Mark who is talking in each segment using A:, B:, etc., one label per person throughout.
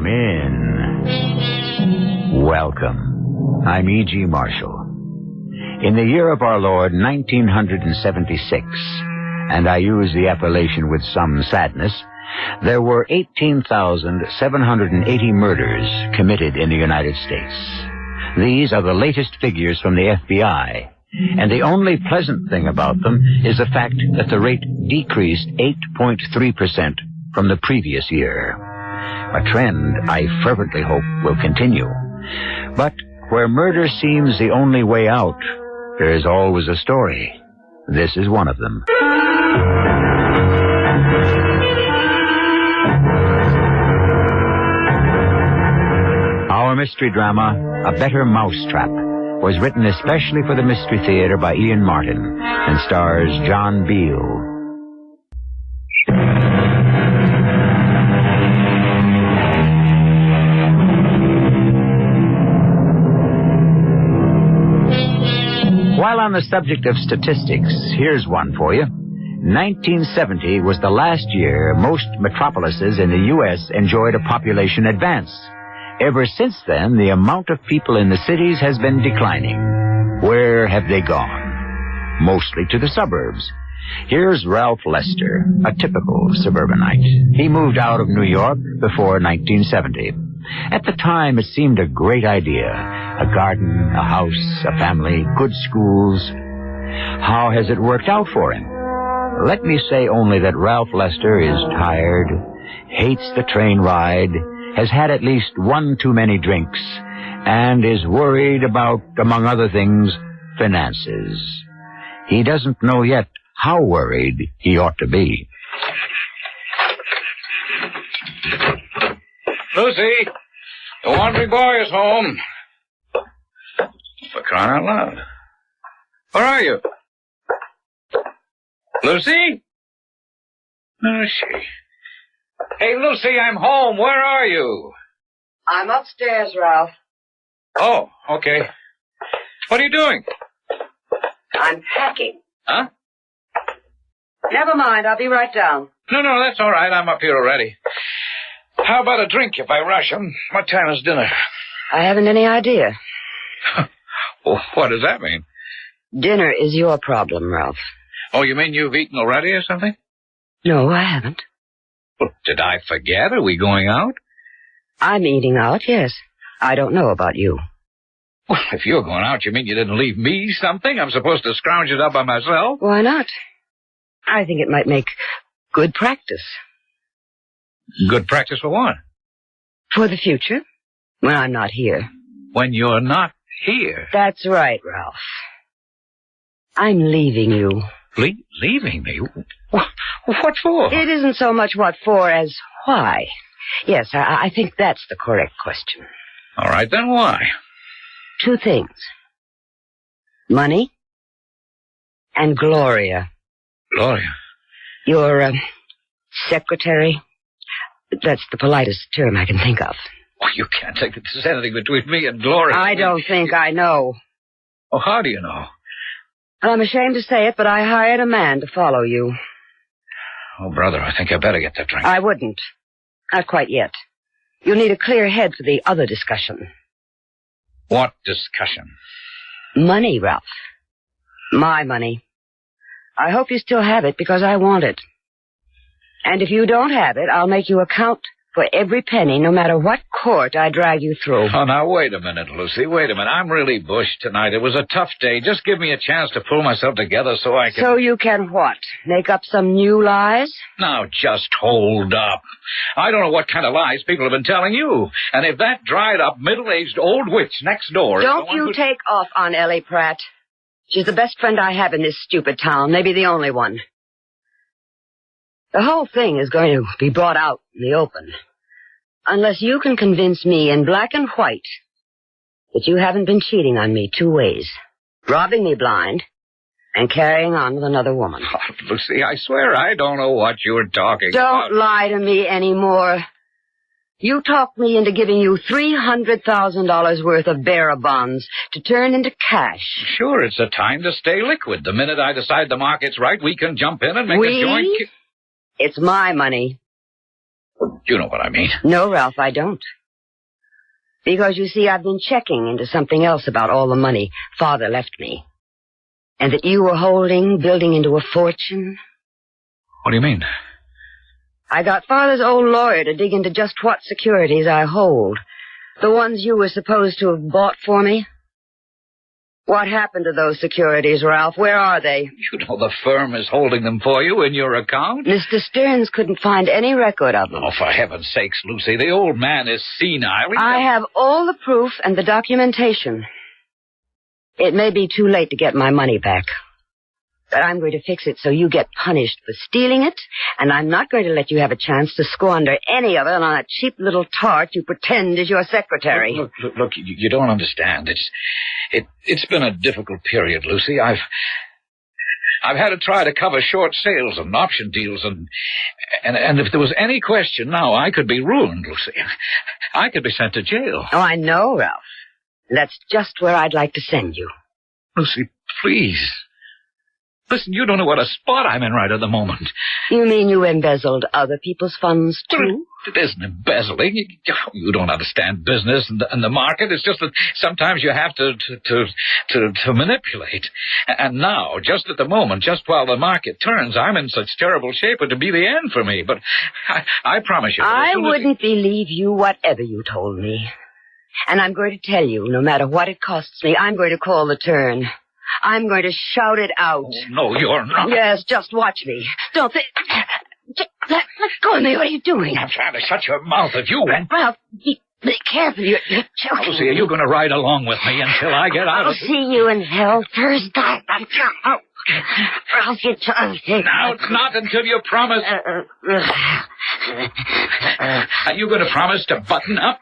A: Come in. Welcome. I'm E.G. Marshall. In the year of our Lord, 1976, and I use the appellation with some sadness, there were 18,780 murders committed in the United States. These are the latest figures from the FBI, and the only pleasant thing about them is the fact that the rate decreased 8.3% from the previous year. A trend I fervently hope will continue. But where murder seems the only way out, there is always a story. This is one of them. Our mystery drama, A Better Mousetrap, was written especially for the Mystery Theater by Ian Martin and stars John Beal. While on the subject of statistics, here's one for you. 1970 was the last year most metropolises in the U.S. enjoyed a population advance. Ever since then, the amount of people in the cities has been declining. Where have they gone? Mostly to the suburbs. Here's Ralph Lester, a typical suburbanite. He moved out of New York before 1970. At the time, it seemed a great idea. A garden, a house, a family, good schools. How has it worked out for him? Let me say only that Ralph Lester is tired, hates the train ride, has had at least one too many drinks, and is worried about, among other things, finances. He doesn't know yet how worried he ought to be.
B: Lucy, the laundry boy is home. For crying out loud. Where are you? Lucy? Where is she? Hey, Lucy, I'm home. Where are you?
C: I'm upstairs, Ralph.
B: Oh, okay. What are you doing?
C: I'm packing.
B: Huh?
C: Never mind, I'll be right down.
B: No, that's all right. I'm up here already. How about a drink if I rush 'em? What time is dinner?
C: I haven't any idea.
B: Well, what does that mean?
C: Dinner is your problem, Ralph.
B: Oh, you mean you've eaten already or something?
C: No, I haven't.
B: Well, did I forget? Are we going out?
C: I'm eating out, yes. I don't know about you.
B: Well, if you're going out, you mean you didn't leave me something? I'm supposed to scrounge it up by myself?
C: Why not? I think it might make good practice.
B: Good practice for what?
C: For the future, when I'm not here.
B: When you're not here?
C: That's right, Ralph. I'm leaving you.
B: Leaving me? What for?
C: It isn't so much what for as why. Yes, I think that's the correct question.
B: All right, then why?
C: Two things. Money and Gloria.
B: Gloria?
C: Your, secretary. That's the politest term I can think of.
B: Oh, you can't think that there's anything between me and Gloria.
C: I don't think I know.
B: Oh, how do you know?
C: I'm ashamed to say it, but I hired a man to follow you.
B: Oh, brother, I think I better get that drink.
C: I wouldn't. Not quite yet. You'll need a clear head for the other discussion.
B: What discussion?
C: Money, Ralph. My money. I hope you still have it because I want it. And if you don't have it, I'll make you account for every penny, no matter what court I drag you through.
B: Oh, now, wait a minute, Lucy. Wait a minute. I'm really bushed tonight. It was a tough day. Just give me a chance to pull myself together so I can...
C: So you can what? Make up some new lies?
B: Now, just hold up. I don't know what kind of lies people have been telling you. And if that dried-up, middle-aged old witch next door...
C: Don't you take off on Ellie Pratt. She's the best friend I have in this stupid town, maybe the only one. The whole thing is going to be brought out in the open. Unless you can convince me in black and white that you haven't been cheating on me two ways. Robbing me blind and carrying on with another woman.
B: Oh, Lucy, I swear I don't know what you're talking about.
C: Don't lie to me anymore. You talked me into giving you $300,000 worth of bearer bonds to turn into cash.
B: Sure, it's a time to stay liquid. The minute I decide the market's right, we can jump in and make a joint...
C: It's my money.
B: You know what I mean.
C: No, Ralph, I don't. Because, you see, I've been checking into something else about all the money Father left me. And that you were building into a fortune.
B: What do you mean?
C: I got Father's old lawyer to dig into just what securities I hold. The ones you were supposed to have bought for me. What happened to those securities, Ralph? Where are they?
B: You know the firm is holding them for you in your account.
C: Mr. Stearns couldn't find any record of them.
B: Oh, for heaven's sakes, Lucy, the old man is senile.
C: I have all the proof and the documentation. It may be too late to get my money back. But I'm going to fix it so you get punished for stealing it, and I'm not going to let you have a chance to squander any of it on a cheap little tart you pretend is your secretary.
B: Look, you don't understand. It's been a difficult period, Lucy. I've had to try to cover short sales and option deals, and if there was any question now, I could be ruined, Lucy. I could be sent to jail.
C: Oh, I know, Ralph. That's just where I'd like to send you.
B: Lucy, please. Listen, you don't know what a spot I'm in right at the moment.
C: You mean you embezzled other people's funds, too?
B: It isn't embezzling. You don't understand business and the market. It's just that sometimes you have to manipulate. And now, just at the moment, just while the market turns, I'm in such terrible shape it would be the end for me. But I promise you.
C: I wouldn't believe you whatever you told me. And I'm going to tell you, no matter what it costs me, I'm going to call the turn. I'm going to shout it out.
B: Oh, no, you're not.
C: Yes, just watch me. Don't think... Let go of me. What are you doing?
B: I'm trying to shut your mouth if you won't.
C: Ralph, be careful. You're choking.
B: Lucy, are you going to ride along with me until I get out
C: I'll
B: of...
C: see you in hell first. Oh, Ralph, you tongue.
B: Now, not until you promise... Are you going to promise to button up?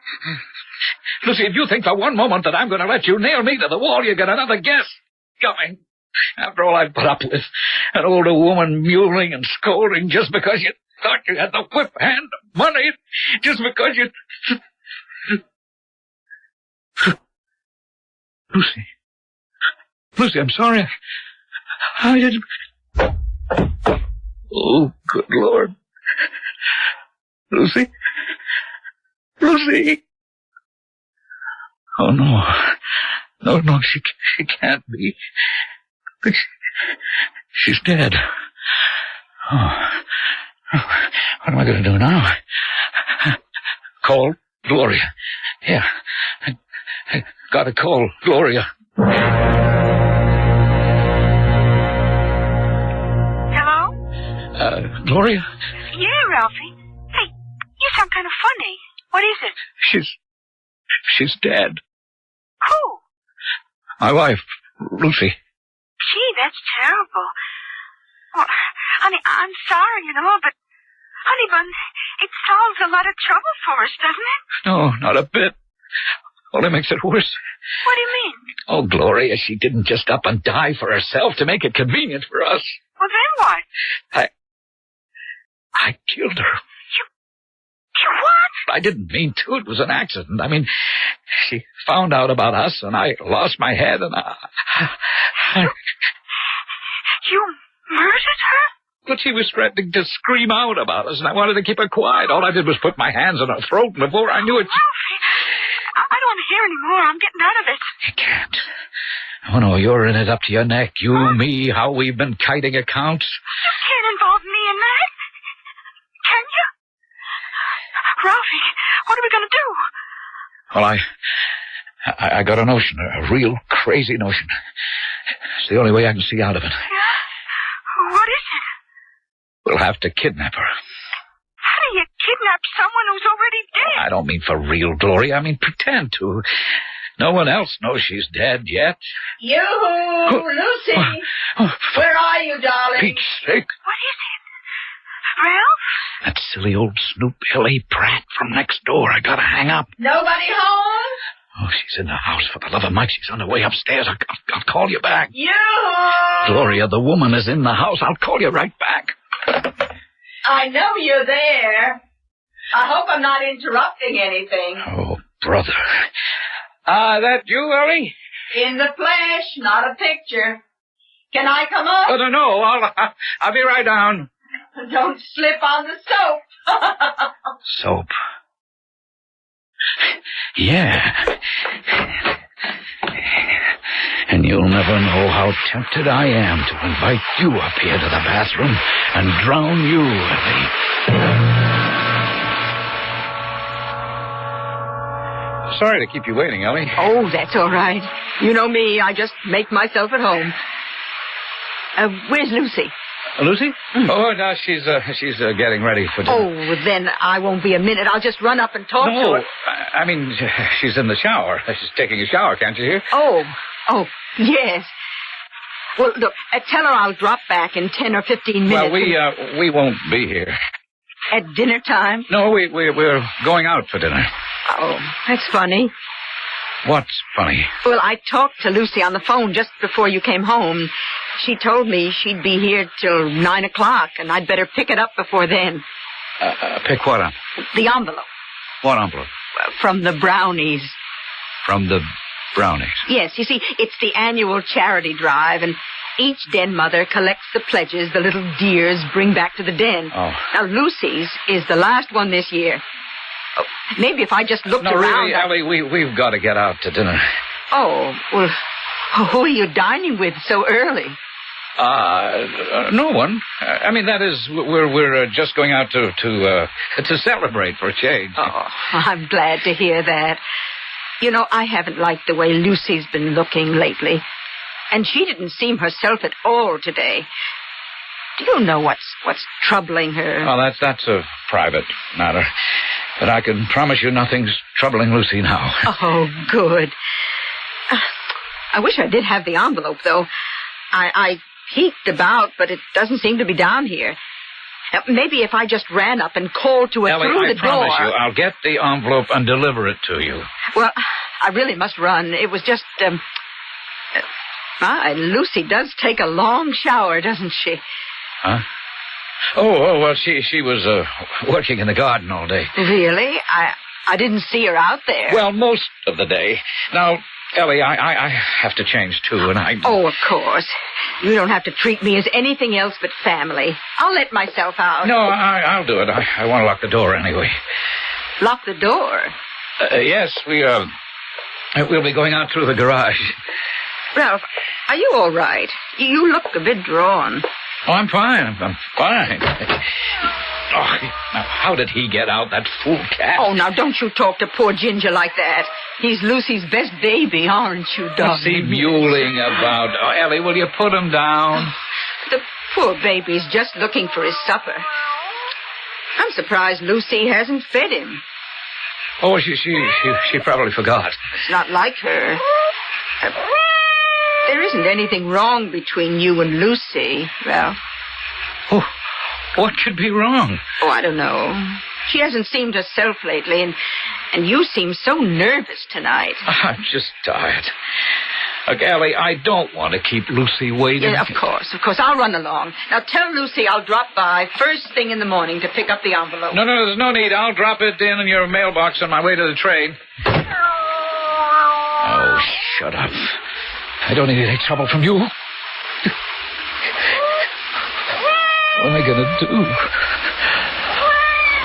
B: Lucy, if you think for one moment that I'm going to let you nail me to the wall, you get another guess coming. After all I've put up with, an older woman mewling and scolding just because you thought you had the whip hand of money, just because you... Lucy, I'm sorry. I didn't... Oh, good Lord. Lucy? Oh, no. No, she can't be. She's dead. Oh. What am I going to do now? Call Gloria. Yeah. I got to call Gloria.
D: Hello?
B: Gloria?
D: Yeah, Ralphie. Hey, you sound kind of funny. What is it?
B: She's dead.
D: Who?
B: My wife, Lucy.
D: Gee, that's terrible. Well, honey, I'm sorry, but... Honey bun, it solves a lot of trouble for us, doesn't it?
B: No, not a bit. Only makes it worse.
D: What do you mean?
B: Oh, Gloria, she didn't just up and die for herself to make it convenient for us.
D: Well, then what?
B: I killed her.
D: You what?
B: I didn't mean to. It was an accident. I mean, she found out about us, and I lost my head, and
D: You murdered her?
B: But she was threatening to scream out about us, and I wanted to keep her quiet. All I did was put my hands on her throat, and before I knew it...
D: Ralphie, I don't want to hear any more. I'm getting out of it.
B: You can't. Oh, no, you're in it up to your neck. You, me, how we've been kiting accounts.
D: You can't involve me in that. Can you? Ralphie, what are we going to do?
B: Well, I got a notion, a real crazy notion. It's the only way I can see out of it.
D: Yeah? What is it?
B: We'll have to kidnap her.
D: How do you kidnap someone who's already dead?
B: I don't mean for real, Gloria. I mean pretend to. No one else knows she's dead yet.
E: Yoo-hoo, Lucy. Where are you, darling?
B: Pete's sake.
D: What is it? Ralph?
B: That silly old snoop L.A. Pratt from next door. I gotta hang up.
E: Nobody home?
B: Oh, she's in the house. For the love of Mike, she's on her way upstairs. I'll call you back.
E: Yoo-hoo!
B: Gloria, the woman is in the house. I'll call you right back.
E: I know you're there. I hope I'm not interrupting anything.
B: Oh, brother. That you, Ellie?
E: In the flesh, not a picture. Can I come up?
B: Oh, no. I'll be right down.
E: Don't slip on the soap.
B: soap. Yeah. And you'll never know how tempted I am to invite you up here to the bathroom and drown you, Ellie. Sorry to keep you waiting, Ellie.
E: Oh, that's all right. You know me, I just make myself at home. Where's Lucy?
B: Lucy? Oh, no, she's getting ready for dinner.
E: Oh, then I won't be a minute. I'll just run up and talk to her.
B: I mean, she's in the shower. She's taking a shower, can't you hear?
E: Oh, yes. Well, look, tell her I'll drop back in 10 or 15 minutes.
B: Well, we won't be here.
E: At dinner time?
B: No, we're going out for dinner.
E: Oh, that's funny.
B: What's funny?
E: Well, I talked to Lucy on the phone just before you came home. She told me she'd be here till 9 o'clock, and I'd better pick it up before then.
B: Pick what up?
E: The envelope.
B: What envelope?
E: From the Brownies.
B: From the Brownies?
E: Yes, you see, it's the annual charity drive, and each den mother collects the pledges the little dears bring back to the den.
B: Oh.
E: Now, Lucy's is the last one this year. Oh, maybe if I just looked around...
B: No, really, Ellie, we've got to get out to dinner.
E: Oh, well, who are you dining with so early?
B: No one. I mean, that is, we're just going out to celebrate for a change.
E: Oh, I'm glad to hear that. You know, I haven't liked the way Lucy's been looking lately. And she didn't seem herself at all today. Do you know what's troubling her?
B: Oh, that's a private matter. But I can promise you nothing's troubling Lucy now.
E: Oh, good. I wish I did have the envelope, though. I peeked about, but it doesn't seem to be down here. Maybe if I just ran up and called to her
B: Ellie,
E: through the door...
B: I promise you, I'll get the envelope and deliver it to you.
E: Well, I really must run. It was just... Lucy does take a long shower, doesn't she?
B: Huh? Oh, well, she was working in the garden all day.
E: Really? I didn't see her out there.
B: Well, most of the day. Now, Ellie, I have to change, too, and I...
E: Oh, of course. You don't have to treat me as anything else but family. I'll let myself out.
B: No, I'll do it. I want to lock the door anyway.
E: Lock the door?
B: Yes, we'll be going out through the garage.
E: Ralph, are you all right? You look a bit drawn.
B: Oh, I'm fine. I'm fine. Oh, now, how did he get out, that fool cat?
E: Oh, now, don't you talk to poor Ginger like that. He's Lucy's best baby, aren't you, darling?
B: What's he mewling about? Oh, Ellie, will you put him down?
E: The poor baby's just looking for his supper. I'm surprised Lucy hasn't fed him.
B: Oh, she probably forgot.
E: It's not like her. There isn't anything wrong between you and Lucy, Ralph.
B: Oh, what could be wrong?
E: Oh, I don't know. She hasn't seemed herself lately, and you seem so nervous tonight.
B: I'm just tired. Look, Ellie, I don't want to keep Lucy waiting.
E: Yeah, of course. I'll run along. Now, tell Lucy I'll drop by first thing in the morning to pick up the envelope.
B: No, there's no need. I'll drop it in your mailbox on my way to the train. Oh, shut up. I don't need any trouble from you. What am I going to do?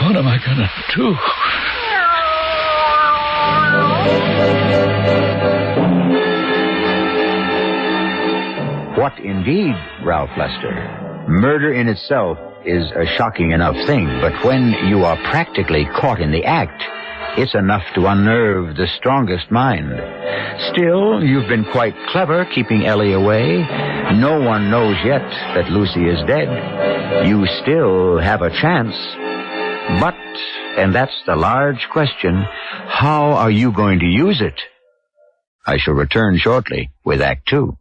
B: What am I going to do?
A: What indeed, Ralph Lester? Murder in itself is a shocking enough thing, but when you are practically caught in the act, it's enough to unnerve the strongest mind. Still, you've been quite clever keeping Ellie away. No one knows yet that Lucy is dead. You still have a chance. But, and that's the large question, how are you going to use it? I shall return shortly with Act 2.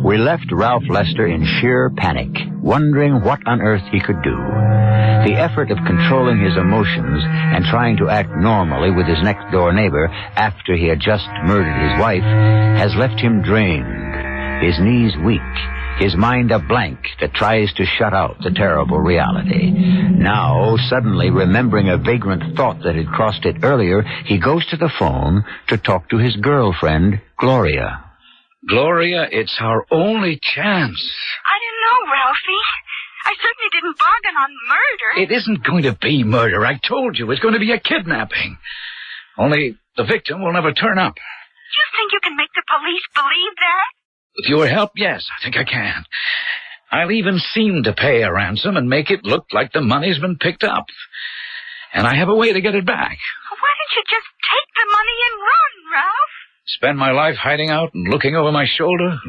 A: We left Ralph Lester in sheer panic, wondering what on earth he could do. The effort of controlling his emotions and trying to act normally with his next-door neighbor after he had just murdered his wife has left him drained, his knees weak, his mind a blank that tries to shut out the terrible reality. Now, suddenly remembering a vagrant thought that had crossed it earlier, he goes to the phone to talk to his girlfriend, Gloria.
B: Gloria, it's our only chance.
D: I don't know, Ralphie. I certainly didn't bargain on murder.
B: It isn't going to be murder. I told you. It's going to be a kidnapping. Only the victim will never turn up.
D: You think you can make the police believe that?
B: With your help, yes, I think I can. I'll even seem to pay a ransom and make it look like the money's been picked up. And I have a way to get it back.
D: Why don't you just take the money and run, Ralph?
B: Spend my life hiding out and looking over my shoulder?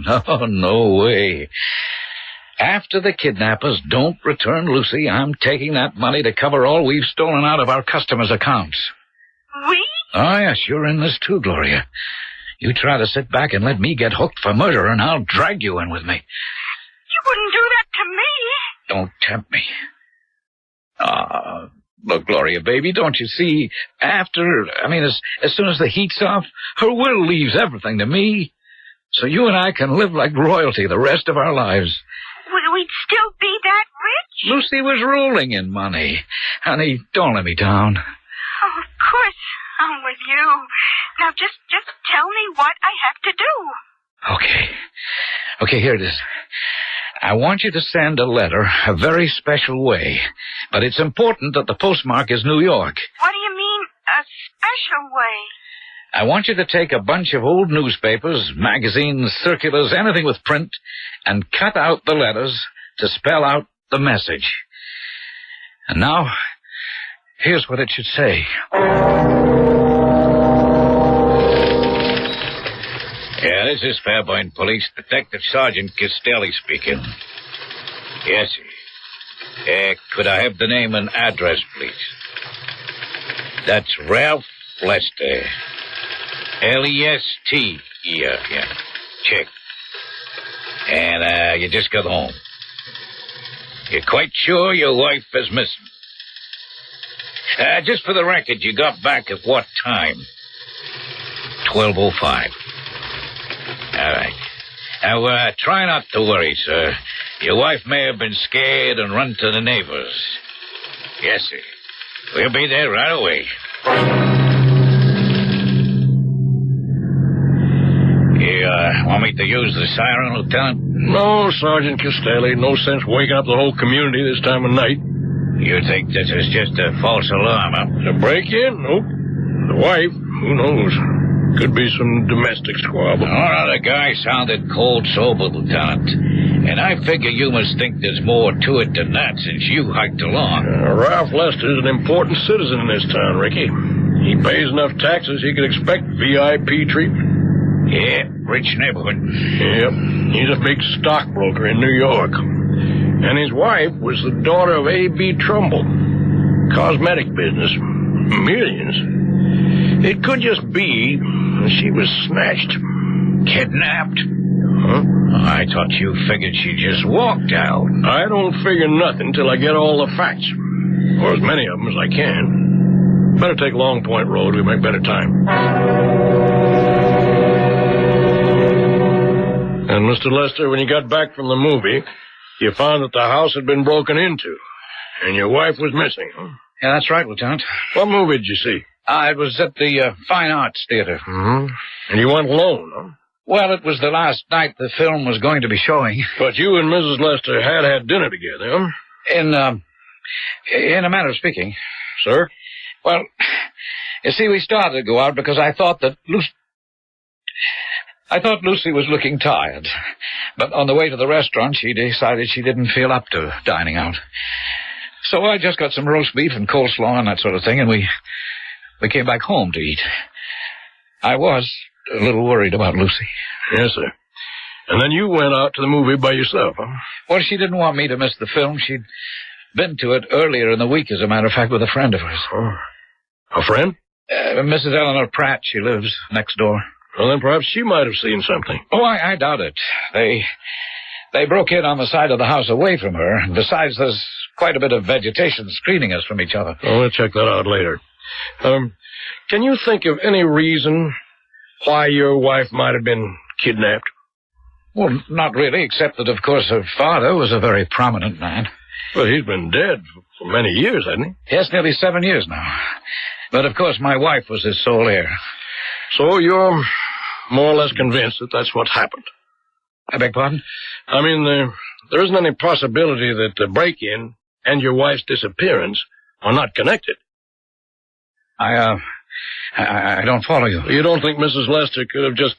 B: No way. After the kidnappers don't return Lucy, I'm taking that money to cover all we've stolen out of our customers' accounts.
D: We?
B: Oh, yes, you're in this too, Gloria. You try to sit back and let me get hooked for murder, and I'll drag you in with me.
D: You wouldn't do that to me.
B: Don't tempt me. Look, Gloria, baby, don't you see? As soon as the heat's off, her will leaves everything to me. So you and I can live like royalty the rest of our lives.
D: We'd still be that rich?
B: Lucy was rolling in money. Honey, don't let me down.
D: Oh, of course. I'm with you. Now, just tell me what I have to do.
B: Okay, here it is. I want you to send a letter a very special way, but it's important that the postmark is New York.
D: What do you mean, a special way?
B: I want you to take a bunch of old newspapers, magazines, circulars, anything with print, and cut out the letters to spell out the message. And now, here's what it should say. Yeah, this is Fairburn Police. Detective Sergeant Castelli speaking. Yes, sir. Could I have the name and address, please? That's Ralph Lester. Lest. Yeah. Check. And, you just got home. You're quite sure your wife is missing? Just for the record, you got back at what time? 12:05. All right. Now, try not to worry, sir. Your wife may have been scared and run to the neighbors. Yes, sir. We'll be there right away. You, want me to use the siren, Lieutenant?
F: No, Sergeant Castelli. No sense waking up the whole community this time of night.
B: You think this is just a false alarm, huh?
F: A break-in? Nope. The wife? Who knows? Could be some domestic squabble.
B: Oh, the guy sounded cold-sober, Lieutenant. And I figure you must think there's more to it than that since you hiked along.
F: Ralph Lester's an important citizen in this town, Ricky. He pays enough taxes he could expect VIP treatment.
B: Yeah, rich neighborhood.
F: Yep. He's a big stockbroker in New York. And his wife was the daughter of A.B. Trumbull. Cosmetic business. Millions. It could just be she was snatched.
B: Kidnapped?
F: Huh?
B: I thought you figured she just walked out.
F: I don't figure nothing till I get all the facts. Or as many of them as I can. Better take Long Point Road. We make better time. And, Mr. Lester, when you got back from the movie, you found that the house had been broken into. And your wife was missing, huh?
B: Yeah, that's right, Lieutenant.
F: What movie did you see?
B: It was at the Fine Arts Theater.
F: Mm-hmm. And you went alone, huh?
B: Well, it was the last night the film was going to be showing.
F: But you and Mrs. Lester had dinner together, huh?
B: In a manner of speaking.
F: Sir?
B: Well, you see, we started to go out because I thought Lucy was looking tired. But on the way to the restaurant, she decided she didn't feel up to dining out. So I just got some roast beef and coleslaw and that sort of thing, and we came back home to eat. I was a little worried about Lucy.
F: Yes, sir. And then you went out to the movie by yourself, huh?
B: Well, she didn't want me to miss the film. She'd been to it earlier in the week, as a matter of fact, with a friend of hers.
F: Oh. A friend?
B: Mrs. Eleanor Pratt. She lives next door.
F: Well, then perhaps she might have seen something.
B: Oh, I doubt it. They broke in on the side of the house away from her. Besides, there's quite a bit of vegetation screening us from each other.
F: Oh, we'll check that out later. Can you think of any reason why your wife might have been kidnapped?
B: Well, not really, except that, of course, her father was a very prominent man.
F: Well, he's been dead for many years, hasn't he?
B: Yes, nearly 7 years now. But, of course, my wife was his sole heir.
F: So you're more or less convinced that that's what happened?
B: I beg pardon?
F: I mean, there isn't any possibility that the break-in and your wife's disappearance are not connected.
B: I don't follow you.
F: You don't think Mrs. Lester could have just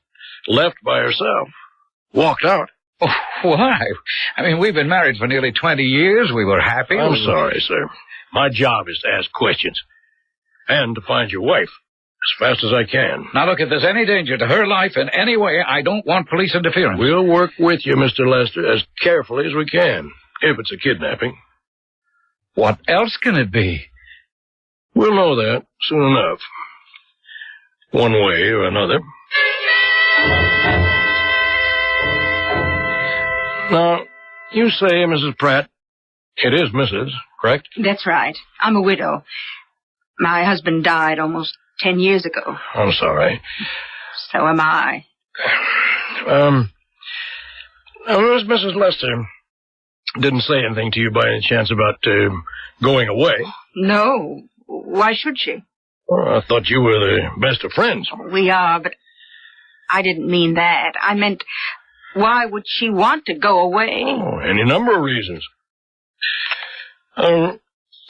F: left by herself? Walked out?
B: Oh, why? I mean, we've been married for nearly 20 years. We were happy.
F: I'm sorry, sir. My job is to ask questions. And to find your wife as fast as I can.
B: Now, look, if there's any danger to her life in any way, I don't want police interference.
F: We'll work with you, Mr. Lester, as carefully as we can, if it's a kidnapping.
B: What else can it be?
F: We'll know that soon enough. One way or another. Now, you say, Mrs. Pratt, it is Mrs., correct?
E: That's right. I'm a widow. My husband died almost 10 years ago.
F: I'm sorry.
E: So am I.
F: Mrs. Lester didn't say anything to you by any chance about going away?
E: No. Why should she?
F: Well, I thought you were the best of friends.
E: We are, but I didn't mean that. I meant, why would she want to go away?
F: Oh, any number of reasons. Mr.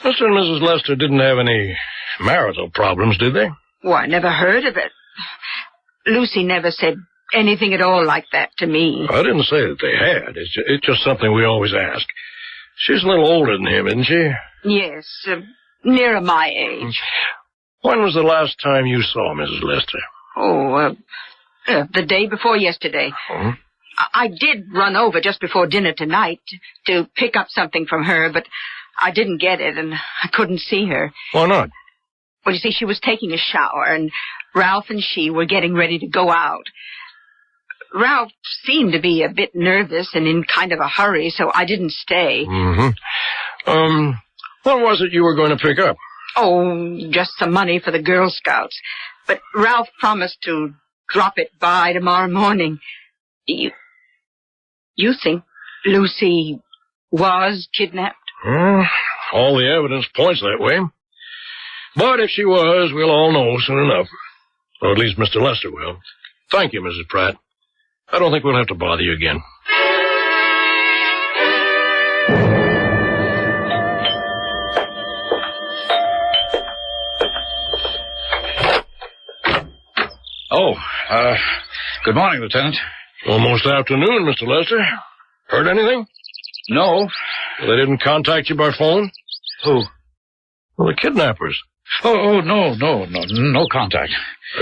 F: and Mrs. Lester didn't have any marital problems, did they?
E: Well, I never heard of it. Lucy never said anything at all like that to me.
F: I didn't say that they had. It's just something we always ask. She's a little older than him, isn't she?
E: Yes, nearer my age.
F: When was the last time you saw Mrs. Lester?
E: Oh, the day before yesterday.
F: Hmm?
E: I did run over just before dinner tonight to pick up something from her, but I didn't get it, and I couldn't see her.
F: Why not?
E: Well, you see, she was taking a shower, and Ralph and she were getting ready to go out. Ralph seemed to be a bit nervous and in kind of a hurry, so I didn't stay.
F: Mm-hmm. What was it you were going to pick up?
E: Oh, just some money for the Girl Scouts. But Ralph promised to drop it by tomorrow morning. You think Lucy was kidnapped?
F: All the evidence points that way. But if she was, we'll all know soon enough. Or at least Mr. Lester will. Thank you, Mrs. Pratt. I don't think we'll have to bother you again.
B: Oh, good morning, Lieutenant.
F: Almost afternoon, Mr. Lester. Heard anything?
B: No.
F: They didn't contact you by phone?
B: Who?
F: Well, the kidnappers.
B: No contact.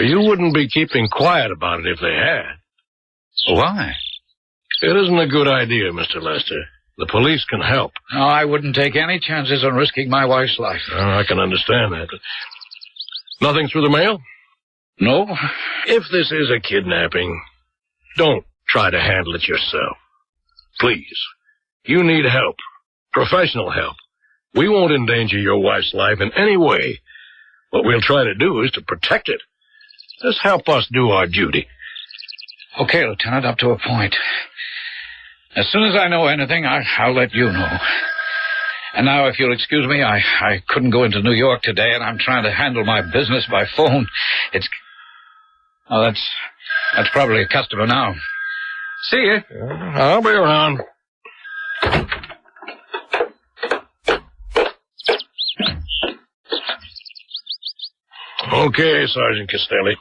F: You wouldn't be keeping quiet about it if they had.
B: Why?
F: It isn't a good idea, Mr. Lester. The police can help.
B: No, I wouldn't take any chances on risking my wife's life.
F: I can understand that. Nothing through the mail?
B: No.
F: If this is a kidnapping, don't try to handle it yourself. Please. You need help. Professional help. We won't endanger your wife's life in any way. What we'll try to do is to protect it. Just help us do our duty.
B: Okay, Lieutenant, up to a point. As soon as I know anything, I'll let you know. And now, if you'll excuse me, I couldn't go into New York today, and I'm trying to handle my business by phone. Oh, that's probably a customer now. See you.
F: I'll be around. Okay, Sergeant Castelli.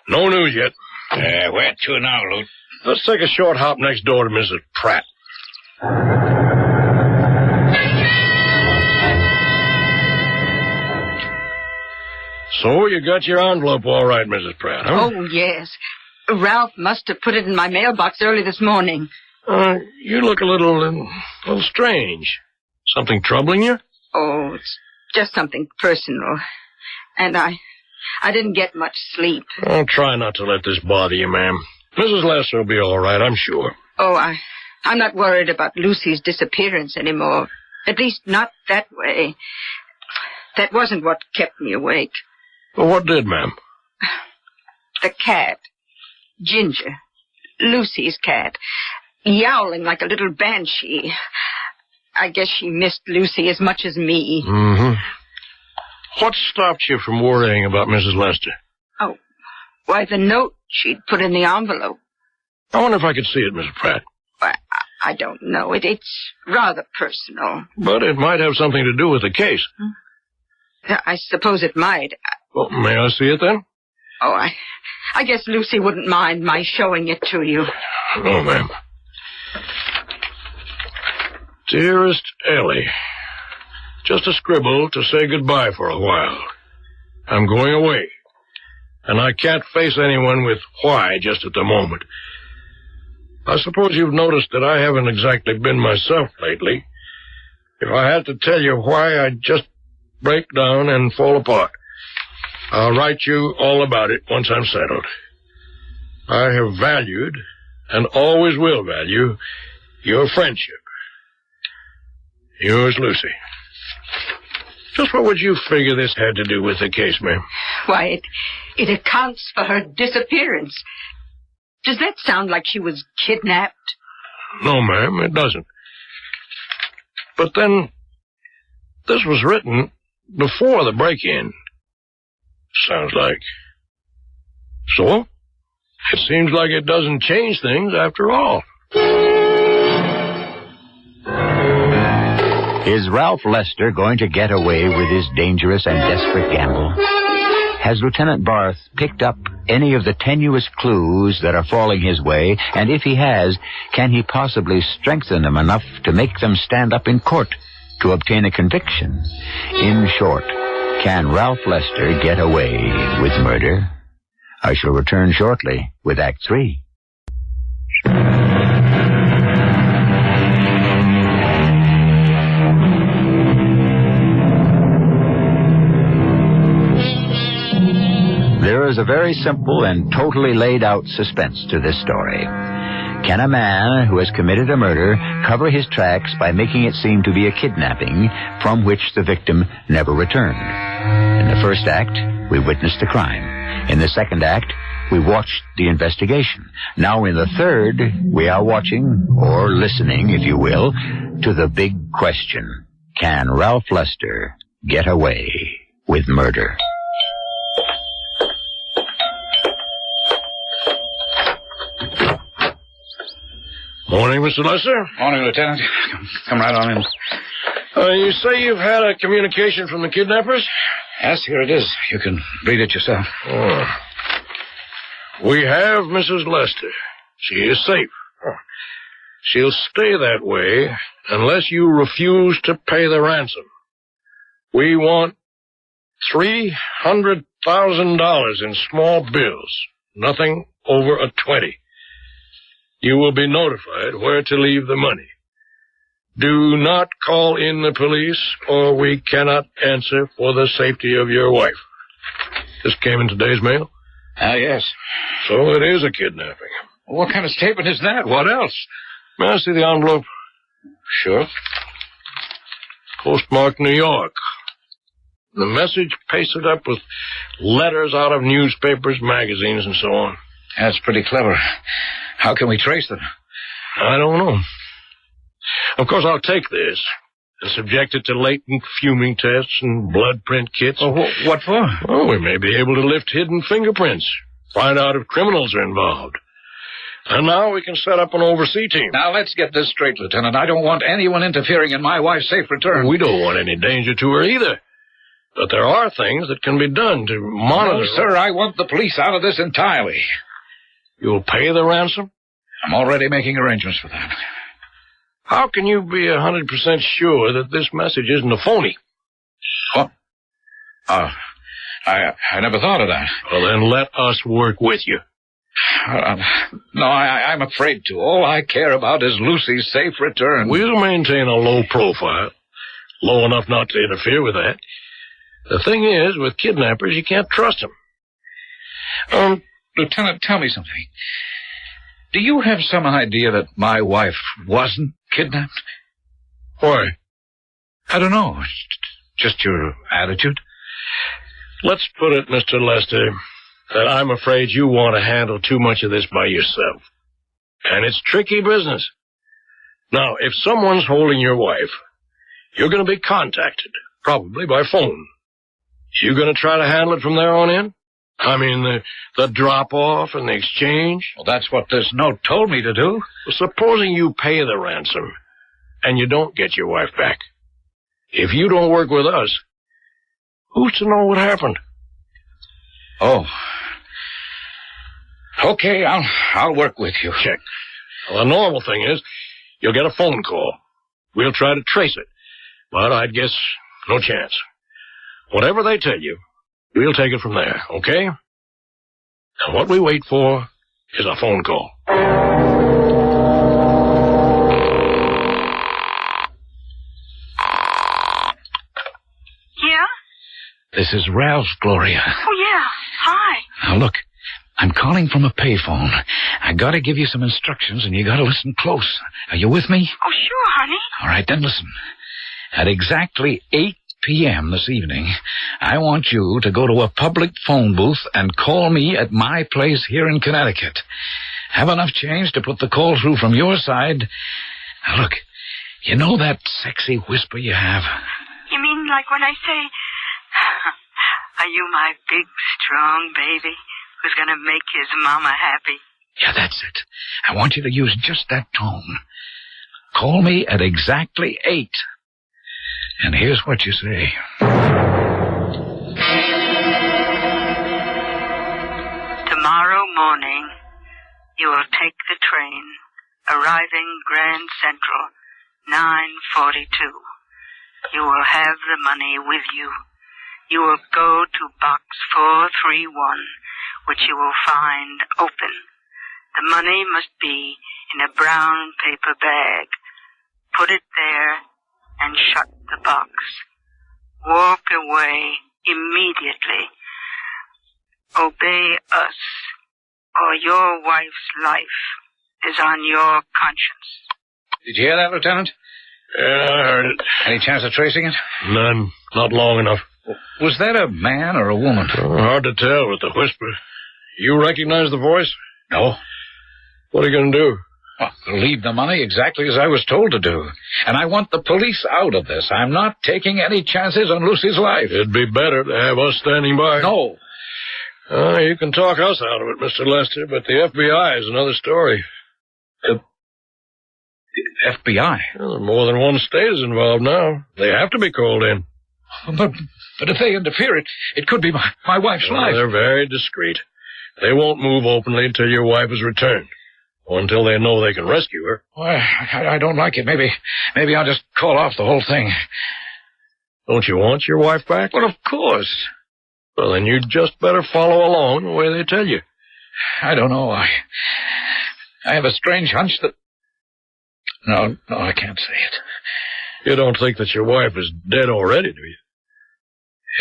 F: No news yet.
B: Where to now, Lute?
F: Let's take a short hop next door to Mrs. Pratt. So you got your envelope all right, Mrs. Pratt, huh?
E: Oh, yes. Ralph must have put it in my mailbox early this morning.
F: You look a little strange. Something troubling you?
E: Oh, it's just something personal. And I didn't get much sleep.
F: I'll try not to let this bother you, ma'am. Mrs. Lester will be all right, I'm sure.
E: Oh, I'm not worried about Lucy's disappearance anymore. At least not that way. That wasn't what kept me awake.
F: Well, what did, ma'am?
E: The cat. Ginger. Lucy's cat, yowling like a little banshee. I guess she missed Lucy as much as me.
F: Mm-hmm. What stopped you from worrying about Mrs. Lester?
E: Oh, why, the note she'd put in the envelope.
F: I wonder if I could see it, Mrs. Pratt.
E: Why, I don't know. It's rather personal.
F: But it might have something to do with the case.
E: I suppose it might.
F: Well, may I see it then?
E: Oh, I guess Lucy wouldn't mind my showing it to you.
F: No, ma'am. Dearest Ellie, just a scribble to say goodbye for a while. I'm going away, and I can't face anyone with why just at the moment. I suppose you've noticed that I haven't exactly been myself lately. If I had to tell you why, I'd just break down and fall apart. I'll write you all about it once I'm settled. I have valued, and always will value, your friendship. Yours, Lucy. Just what would you figure this had to do with the case, ma'am?
E: Why, it accounts for her disappearance. Does that sound like she was kidnapped?
F: No, ma'am, it doesn't. But then, this was written before the break-in. Sounds like. So, it seems like it doesn't change things after all.
A: Is Ralph Lester going to get away with his dangerous and desperate gamble? Has Lieutenant Barth picked up any of the tenuous clues that are falling his way? And if he has, can he possibly strengthen them enough to make them stand up in court to obtain a conviction? In short, can Ralph Lester get away with murder? I shall return shortly with Act 3. There is a very simple and totally laid out suspense to this story. Can a man who has committed a murder cover his tracks by making it seem to be a kidnapping from which the victim never returned? In the first act, we witnessed the crime. In the second act, we watched the investigation. Now in the third, we are watching, or listening, if you will, to the big question. Can Ralph Lester get away with murder?
F: Morning, Mr. Lester.
B: Morning, Lieutenant. Come right on in.
F: You say you've had a communication from the kidnappers?
B: Yes, here it is. You can read it yourself.
F: Oh. We have Mrs. Lester. She is safe. She'll stay that way unless you refuse to pay the ransom. We want $300,000 in small bills. Nothing over a 20. You will be notified where to leave the money. Do not call in the police, or we cannot answer for the safety of your wife. This came in today's mail?
B: Yes.
F: So it is a kidnapping.
B: What kind of statement is that? What else?
F: May I see the envelope?
B: Sure.
F: Postmarked New York. The message pasted up with letters out of newspapers, magazines, and so on.
B: That's pretty clever. How can we trace them?
F: I don't know. Of course, I'll take this and subject it to latent fuming tests and blood print kits.
B: Oh, what for?
F: Well, we may be able to lift hidden fingerprints, find out if criminals are involved. And now we can set up an overseas team.
B: Now, let's get this straight, Lieutenant. I don't want anyone interfering in my wife's safe return.
F: We don't want any danger to her either. But there are things that can be done to monitor...
B: No, sir, I want the police out of this entirely.
F: You'll pay the ransom?
B: I'm already making arrangements for that.
F: How can you be 100% sure that this message isn't a phony?
B: What? I never thought of that.
F: Well, then let us work with you.
B: No, I'm afraid to. All I care about is Lucy's safe return.
F: We'll maintain a low profile. Low enough not to interfere with that. The thing is, with kidnappers, you can't trust them.
B: Lieutenant, tell me something. Do you have some idea that my wife wasn't kidnapped?
F: Why?
B: I don't know. Just your attitude.
F: Let's put it, Mr. Lester, that I'm afraid you want to handle too much of this by yourself. And it's tricky business. Now, if someone's holding your wife, you're going to be contacted, probably by phone. You going to try to handle it from there on in? I mean, the drop-off and the exchange?
B: Well, that's what this note told me to do.
F: Well, supposing you pay the ransom and you don't get your wife back. If you don't work with us, who's to know what happened?
B: Oh. Okay, I'll work with you.
F: Check. Well, the normal thing is you'll get a phone call. We'll try to trace it. But I'd guess no chance. Whatever they tell you, we'll take it from there, okay? And what we wait for is a phone call.
D: Yeah?
B: This is Ralph, Gloria.
D: Oh, yeah. Hi.
B: Now, look, I'm calling from a payphone. I gotta give you some instructions, and you gotta listen close. Are you with me?
D: Oh, sure, honey.
B: All right, then listen. At exactly 8 p.m. this evening, I want you to go to a public phone booth and call me at my place here in Connecticut. Have enough change to put the call through from your side. Now, look, you know that sexy whisper you have?
D: You mean like when I say, are you my big, strong baby who's going to make his mama happy?
B: Yeah, that's it. I want you to use just that tone. Call me at exactly 8. And here's what you say.
D: Tomorrow morning, you will take the train, arriving Grand Central, 9:42. You will have the money with you. You will go to box 431, which you will find open. The money must be in a brown paper bag. Put it there and shut the box. Walk away immediately. Obey us, or your wife's life is on your conscience.
B: Did you hear that, Lieutenant?
F: Yeah, I heard it.
B: Any chance of tracing it?
F: None. Not long enough.
B: Was that a man or a woman?
F: Hard to tell with the whisper. You recognize the voice?
B: No.
F: What are you going to do?
B: Well, leave the money exactly as I was told to do. And I want the police out of this. I'm not taking any chances on Lucy's life.
F: It'd be better to have us standing by.
B: No.
F: You can talk us out of it, Mr. Lester, but the FBI is another story.
B: The FBI?
F: Well, more than one state is involved now. They have to be called in.
B: But if they interfere, it could be my wife's life.
F: They're very discreet. They won't move openly until your wife is returned. Or until they know they can rescue her.
B: Well, I don't like it. Maybe I'll just call off the whole thing.
F: Don't you want your wife back?
B: Well, of course.
F: Well, then you'd just better follow along the way they tell you.
B: I don't know. I have a strange hunch that... No, I can't say it.
F: You don't think that your wife is dead already, do you?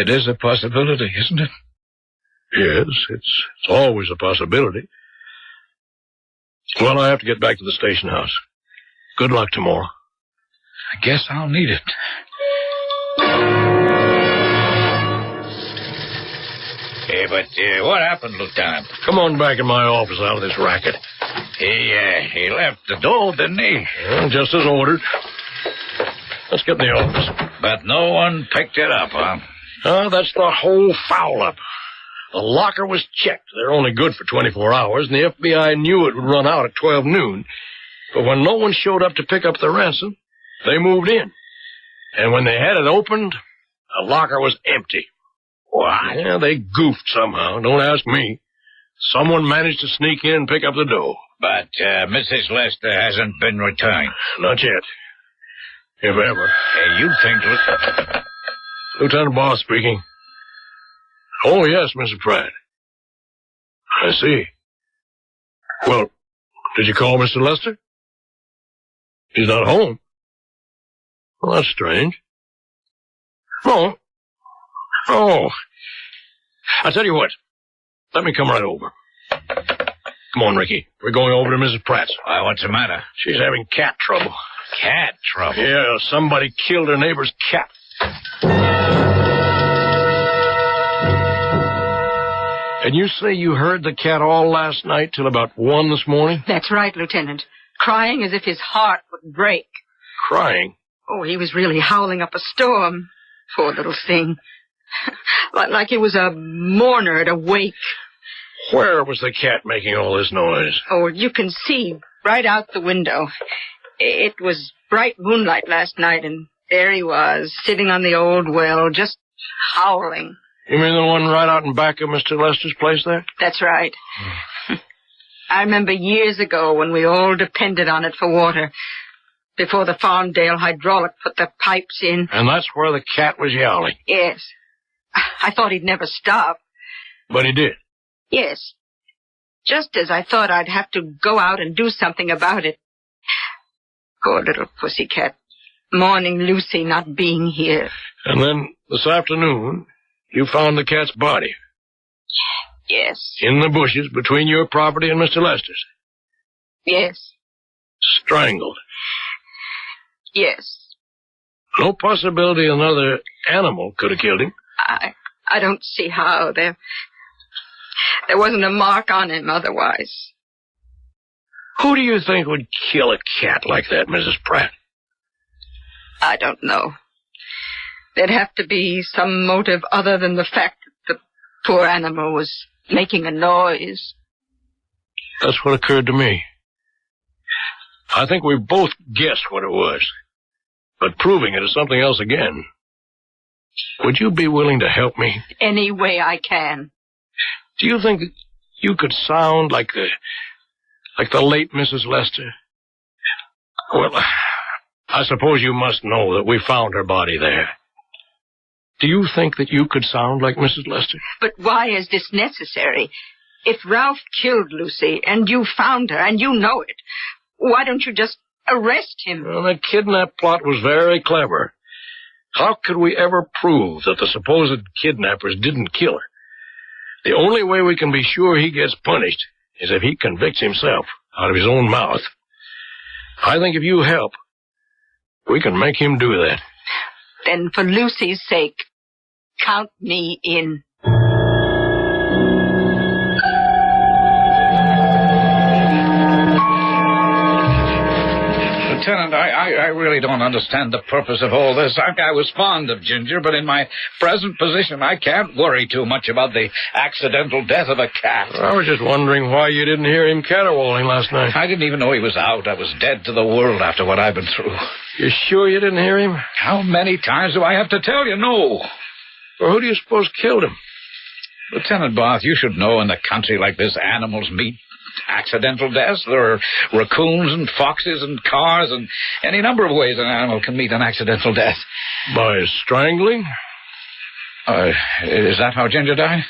B: It is a possibility, isn't it?
F: Yes, it's always a possibility. Well, I have to get back to the station house. Good luck tomorrow.
B: I guess I'll need it. Hey, but what happened, Lieutenant?
F: Come on back in my office out of this racket.
B: He left the door, didn't he?
F: Well, just as ordered. Let's get in the office.
B: But no one picked it up, huh?
F: That's the whole foul-up. The locker was checked. They're only good for 24 hours, and the FBI knew it would run out at 12 noon. But when no one showed up to pick up the ransom, they moved in. And when they had it opened, the locker was empty. Why? Yeah, they goofed somehow. Don't ask me. Someone managed to sneak in and pick up the dough.
B: But Mrs. Lester hasn't been returned.
F: Not yet. If ever.
B: You think...
F: Lieutenant Boss speaking. Oh, yes, Mr. Pratt. I see. Well, did you call Mr. Lester? He's not home. Well, that's strange. Oh. I'll tell you what. Let me come right over. Come on, Ricky. We're going over to Mrs. Pratt's.
B: Why, what's the matter?
F: She's having cat trouble.
B: Cat trouble?
F: Yeah, somebody killed her neighbor's cat. And you say you heard the cat all last night till about 1 this morning?
E: That's right, Lieutenant. Crying as if his heart would break.
F: Crying?
E: Oh, he was really howling up a storm. Poor little thing. Like he was a mourner at a wake.
F: Where was the cat making all this noise?
E: Oh, you can see right out the window. It was bright moonlight last night, and there he was, sitting on the old well, just howling.
F: You mean the one right out in back of Mr. Lester's place there?
E: That's right. I remember years ago when we all depended on it for water, before the Farmdale hydraulic put the pipes in.
F: And that's where the cat was yowling?
E: Yes. I thought he'd never stop.
F: But he did?
E: Yes. Just as I thought I'd have to go out and do something about it. Poor little pussycat, mourning Lucy not being here.
F: And then this afternoon, you found the cat's body?
E: Yes.
F: In the bushes between your property and Mr. Lester's?
E: Yes.
F: Strangled?
E: Yes.
F: No possibility another animal could have killed him?
E: I don't see how. There wasn't a mark on him otherwise.
F: Who do you think would kill a cat like that, Mrs. Pratt?
E: I don't know. There'd have to be some motive other than the fact that the poor animal was making a noise.
F: That's what occurred to me. I think we both guessed what it was. But proving it is something else again. Would you be willing to help me?
E: Any way I can.
F: Do you think you could sound like the late Mrs. Lester? Well, I suppose you must know that we found her body there. Do you think that you could sound like Mrs. Lester?
E: But why is this necessary? If Ralph killed Lucy and you found her and you know it, why don't you just arrest him?
F: Well, the kidnap plot was very clever. How could we ever prove that the supposed kidnappers didn't kill her? The only way we can be sure he gets punished is if he convicts himself out of his own mouth. I think if you help, we can make him do that.
E: Then for Lucy's sake, count me in.
B: Lieutenant, I really don't understand the purpose of all this. I was fond of Ginger, but in my present position, I can't worry too much about the accidental death of a cat.
F: I was just wondering why you didn't hear him caterwauling last night.
B: I didn't even know he was out. I was dead to the world after what I've been through.
F: You sure you didn't hear him?
B: How many times do I have to tell you no?
F: Well, who do you suppose killed him?
B: Lieutenant Barth, you should know in a country like this, animals meet accidental deaths. There are raccoons and foxes and cars and any number of ways an animal can meet an accidental death.
F: By strangling?
B: Is that how Ginger died?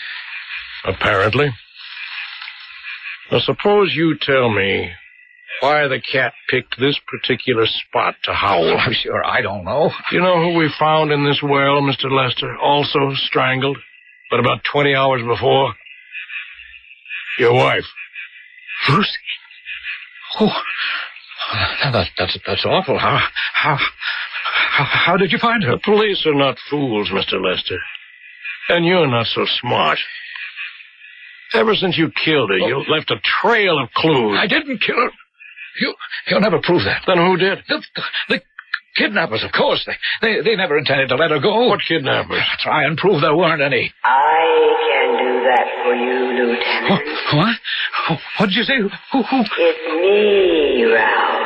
F: Apparently. Now, suppose you tell me why the cat picked this particular spot to howl.
B: Oh, I'm sure I don't know.
F: You know who we found in this well, Mr. Lester? Also strangled, but about 20 hours before? Your wife.
B: Lucy? Oh, that's awful. How did you find her?
F: The police are not fools, Mr. Lester. And you're not so smart. Ever since you killed her, you left a trail of clues.
B: I didn't kill her. You'll never prove that.
F: Then who did?
B: The kidnappers, of course. They never intended to let her go.
F: What kidnappers?
B: Try and prove there weren't any.
G: I can do that for you, Lieutenant.
B: What? What did you say? Who?
G: It's me, Ralph.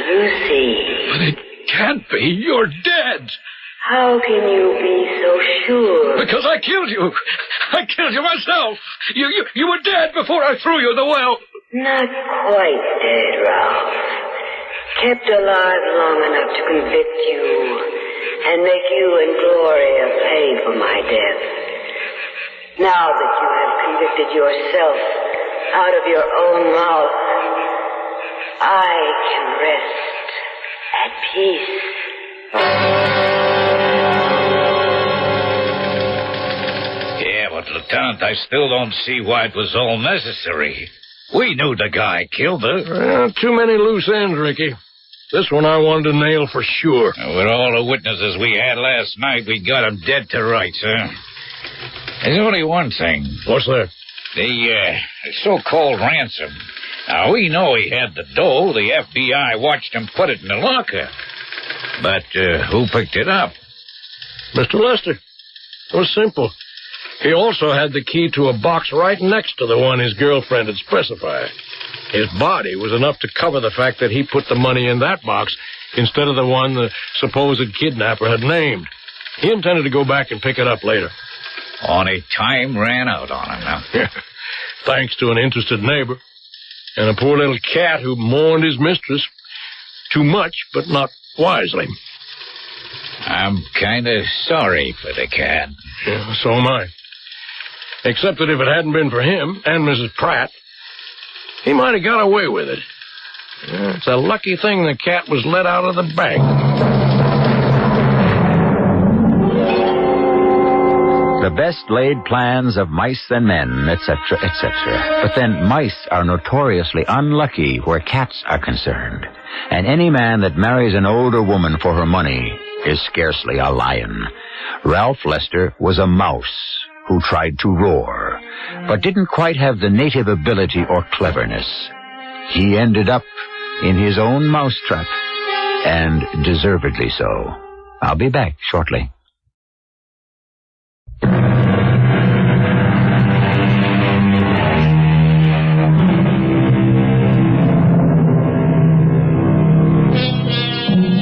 G: Lucy.
B: But it can't be. You're dead.
G: How can you be so sure?
B: Because I killed you. I killed you myself. You were dead before I threw you in the well.
G: Not quite dead, Ralph. Kept alive long enough to convict you and make you and Gloria pay for my death. Now that you have convicted yourself out of your own mouth, I can rest at peace.
B: Yeah, but Lieutenant, I still don't see why it was all necessary. We knew the guy killed her.
F: Well, too many loose ends, Ricky. This one I wanted to nail for sure.
B: With all the witnesses we had last night, we got him dead to rights, huh? There's only one thing.
F: What's that?
B: The so-called ransom. Now, we know he had the dough. The FBI watched him put it in the locker. But who picked it up?
F: Mr. Lester. It was simple. He also had the key to a box right next to the one his girlfriend had specified. His body was enough to cover the fact that he put the money in that box instead of the one the supposed kidnapper had named. He intended to go back and pick it up later.
B: Only time ran out on him now.
F: Thanks to an interested neighbor and a poor little cat who mourned his mistress. Too much, but not wisely.
B: I'm kind of sorry for the cat.
F: Yeah, so am I. Except that if it hadn't been for him and Mrs. Pratt, he might have got away with it. Yeah, it's a lucky thing the cat was let out of the bag.
A: The best laid plans of mice and men, etc., etc. But then mice are notoriously unlucky where cats are concerned. And any man that marries an older woman for her money is scarcely a lion. Ralph Lester was a mouse who tried to roar, but didn't quite have the native ability or cleverness. He ended up in his own mousetrap, and deservedly so. I'll be back shortly.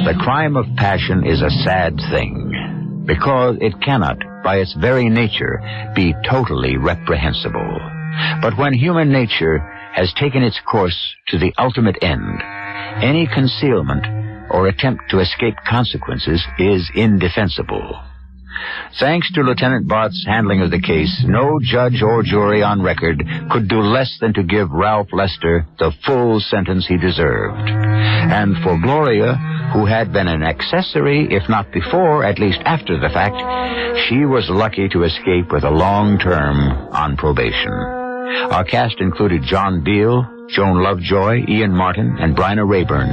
A: The crime of passion is a sad thing, because it cannot, by its very nature, be totally reprehensible. But when human nature has taken its course to the ultimate end, any concealment or attempt to escape consequences is indefensible. Thanks to Lieutenant Barth's handling of the case, no judge or jury on record could do less than to give Ralph Lester the full sentence he deserved. And for Gloria, who had been an accessory, if not before, at least after the fact, she was lucky to escape with a long term on probation. Our cast included John Beale, Joan Lovejoy, Ian Martin, and Bryna Rayburn.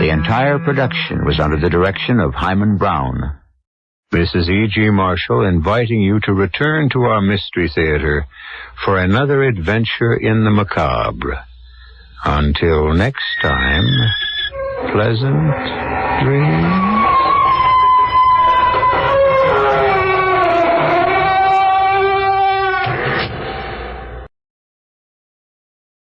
A: The entire production was under the direction of Hyman Brown. This is E.G. Marshall inviting you to return to our Mystery Theater for another adventure in the macabre. Until next time, pleasant dreams.